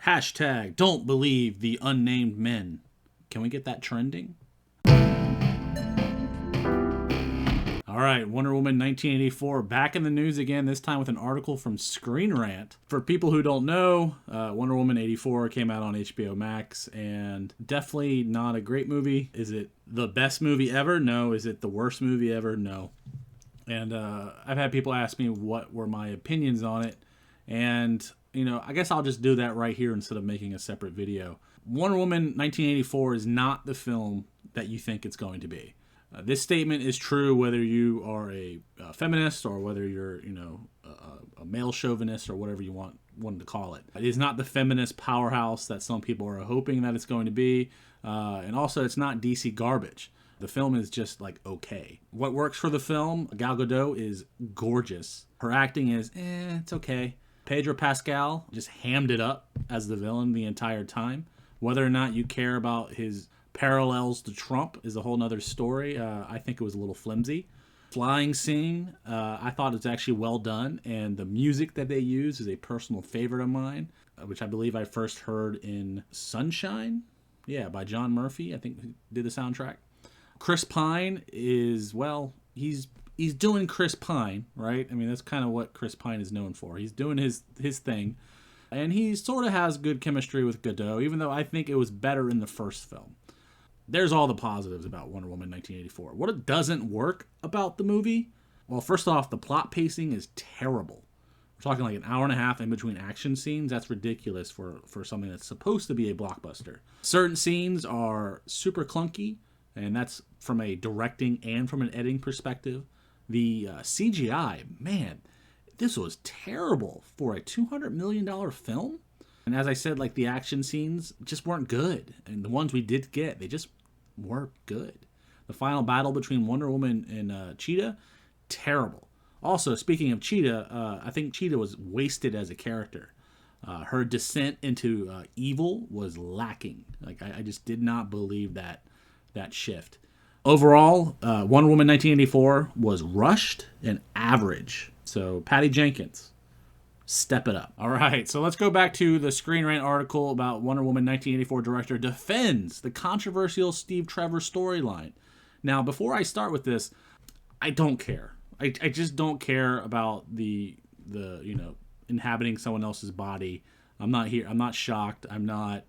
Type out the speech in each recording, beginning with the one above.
Hashtag don't believe the unnamed men. Can we get that trending? All right, Wonder Woman 1984 back in the news again, this time with an article from Screen Rant. For people who don't know, Wonder Woman 84 came out on HBO Max, and definitely not a great movie. Is it the best movie ever? No. Is it the worst movie ever? No. And I've had people ask me what were my opinions on it, and I guess I'll just do that right here instead of making a separate video. Wonder Woman 1984 is not the film that you think it's going to be. This statement is true whether you are a feminist or whether you're, a male chauvinist or whatever you wanted to call it. It is not the feminist powerhouse that some people are hoping that it's going to be, and also it's not DC garbage. The film is just okay. What works for the film? Gal Gadot is gorgeous. Her acting is, it's okay. Pedro Pascal just hammed it up as the villain the entire time. Whether or not you care about his parallels to Trump is a whole nother story. I think it was a little flimsy. Flying scene, I thought it was actually well done, and the music that they use is a personal favorite of mine, which I believe I first heard in Sunshine, by John Murphy, I think, who did the soundtrack. Chris Pine is, he's doing Chris Pine, right? I mean, that's kind of what Chris Pine is known for. He's doing his thing, and he sort of has good chemistry with Gadot, even though I think it was better in the first film. There's all the positives about Wonder Woman 1984. What doesn't work about the movie? Well, first off, the plot pacing is terrible. We're talking an hour and a half in between action scenes. That's ridiculous for something that's supposed to be a blockbuster. Certain scenes are super clunky, and that's from a directing and from an editing perspective. The CGI, man, this was terrible for a $200 million film. And as I said, the action scenes just weren't good. And the ones we did get, they just weren't good. The final battle between Wonder Woman and Cheetah, terrible. Also, speaking of Cheetah, I think Cheetah was wasted as a character. Her descent into evil was lacking. I just did not believe that shift. Overall, Wonder Woman 1984 was rushed and average. So, Patty Jenkins, step it up. All right, so let's go back to the Screen Rant article about Wonder Woman 1984 director defends the controversial Steve Trevor storyline. Now, before I start with this, I don't care. I just don't care about the inhabiting someone else's body. I'm not shocked. I'm not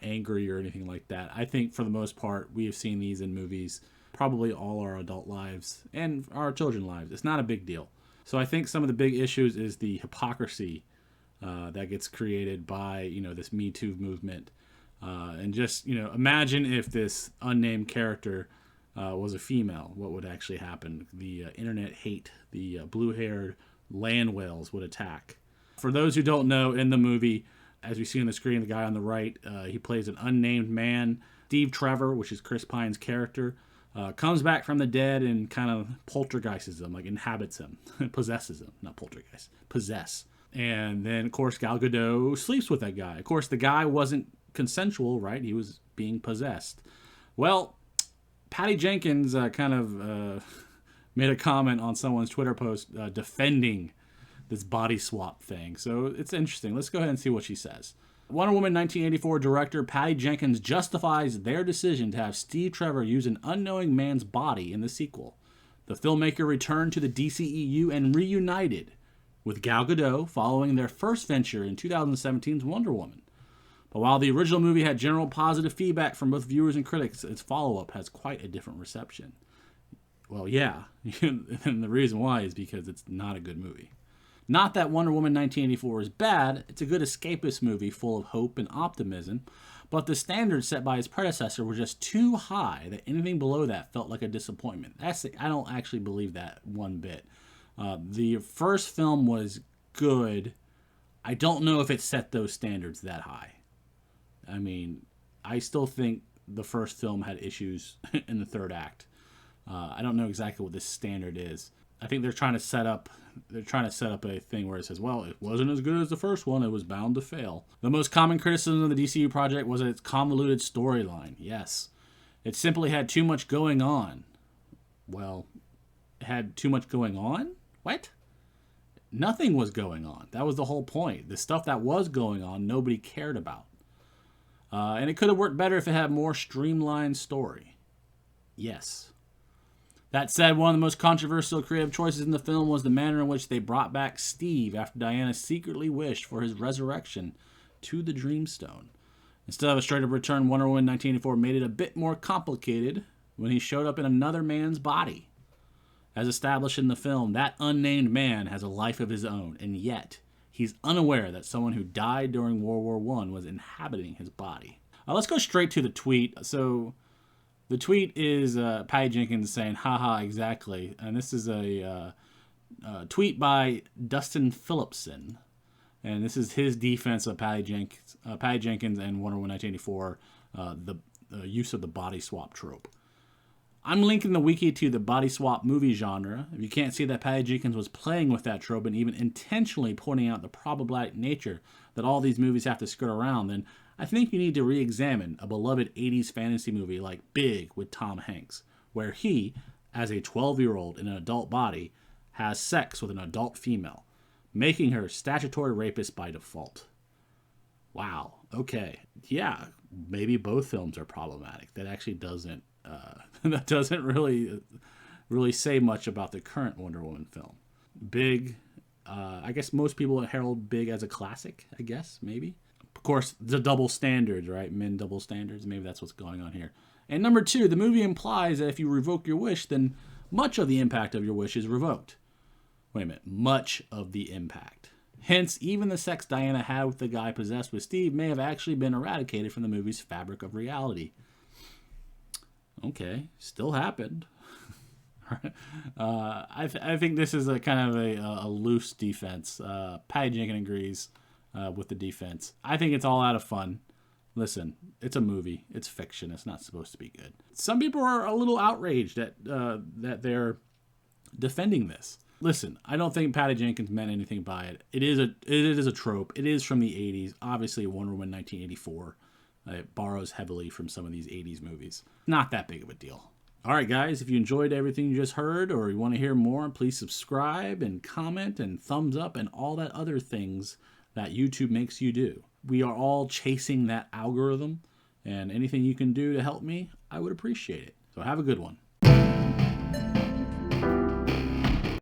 angry or anything like that. I think for the most part, we have seen these in movies probably all our adult lives and our children's lives. It's not a big deal. So I think some of the big issues is the hypocrisy that gets created by, this Me Too movement. And just, imagine if this unnamed character was a female, what would actually happen? The internet hate, the blue-haired land whales would attack. For those who don't know, in the movie, as we see on the screen, the guy on the right, he plays an unnamed man. Steve Trevor, which is Chris Pine's character, comes back from the dead and kind of poltergeists him, inhabits him, possesses him, not poltergeist, possess. And then, of course, Gal Gadot sleeps with that guy. Of course, the guy wasn't consensual, right? He was being possessed. Well, Patty Jenkins made a comment on someone's Twitter post defending this body swap thing. So it's interesting. Let's go ahead and see what she says. Wonder Woman 1984 director Patty Jenkins justifies their decision to have Steve Trevor use an unknowing man's body in the sequel. The filmmaker returned to the DCEU and reunited with Gal Gadot following their first venture in 2017's Wonder Woman. But while the original movie had general positive feedback from both viewers and critics, its follow-up has quite a different reception. Well, yeah, and the reason why is because it's not a good movie. Not that Wonder Woman 1984 is bad, it's a good escapist movie full of hope and optimism, but the standards set by its predecessor were just too high that anything below that felt like a disappointment. I don't actually believe that one bit. The first film was good. I don't know if it set those standards that high. I mean, I still think the first film had issues in the third act. I don't know exactly what this standard is. I think they're trying to set up a thing where it says, well, it wasn't as good as the first one, it was bound to fail. The most common criticism of the DCU project was its convoluted storyline. Yes. It simply had too much going on. Well, it had too much going on? What? Nothing was going on. That was the whole point. The stuff that was going on, nobody cared about. And it could have worked better if it had more streamlined story. Yes. That said, one of the most controversial creative choices in the film was the manner in which they brought back Steve after Diana secretly wished for his resurrection to the Dreamstone. Instead of a straight-up return, Wonder Woman 1984 made it a bit more complicated when he showed up in another man's body. As established in the film, that unnamed man has a life of his own, and yet he's unaware that someone who died during World War I was inhabiting his body. Let's go straight to the tweet. So the tweet is Patty Jenkins saying, haha, exactly. And this is a tweet by Dustin Phillipson. And this is his defense of Patty Jenkins and Wonder Woman 1984, the use of the body swap trope. I'm linking the wiki to the body swap movie genre. If you can't see that Patty Jenkins was playing with that trope and even intentionally pointing out the problematic nature that all these movies have to skirt around, then I think you need to re-examine a beloved 80s fantasy movie like Big with Tom Hanks, where he, as a 12-year-old in an adult body, has sex with an adult female, making her statutory rapist by default. Wow. Okay. Yeah, maybe both films are problematic. That actually doesn't really say much about the current Wonder Woman film. Big, I guess most people herald Big as a classic, I guess, maybe. Of course, the double standards, right? Men double standards. Maybe that's what's going on here. And number two, the movie implies that if you revoke your wish, then much of the impact of your wish is revoked. Wait a minute. Much of the impact. Hence, even the sex Diana had with the guy possessed with Steve may have actually been eradicated from the movie's fabric of reality. Okay, still happened. I think this is a kind of a loose defense. Patty Jenkins agrees with the defense. I think it's all out of fun. Listen, it's a movie. It's fiction. It's not supposed to be good. Some people are a little outraged that they're defending this. Listen, I don't think Patty Jenkins meant anything by it. It is a trope. It is from the 80s. Obviously, Wonder Woman 1984. It borrows heavily from some of these 80s movies. Not that big of a deal. All right, guys, if you enjoyed everything you just heard or you want to hear more, please subscribe and comment and thumbs up and all that other things that YouTube makes you do. We are all chasing that algorithm, and anything you can do to help me, I would appreciate it. So have a good one.